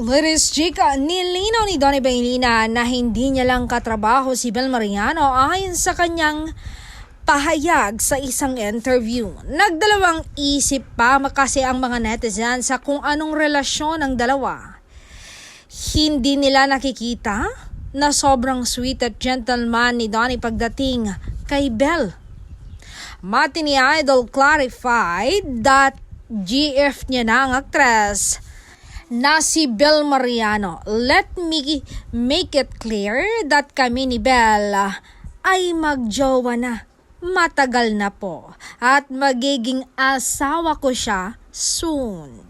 Ladies chika, nilinaw ni Donnie Bailina na hindi niya lang katrabaho si Bel Mariano ayon sa kanyang pahayag sa isang interview. Nagdalawang isip pa kasi ang mga netizen sa kung anong relasyon ng dalawa. Hindi nila nakikita na sobrang sweet at gentleman ni Donnie pagdating kay Bel. Mati ni Idol clarified that GF niya na ang aktres na si Bel Mariano. Let me make it clear that kami ni Bel ay magjowa na. Matagal na po at magiging asawa ko siya soon.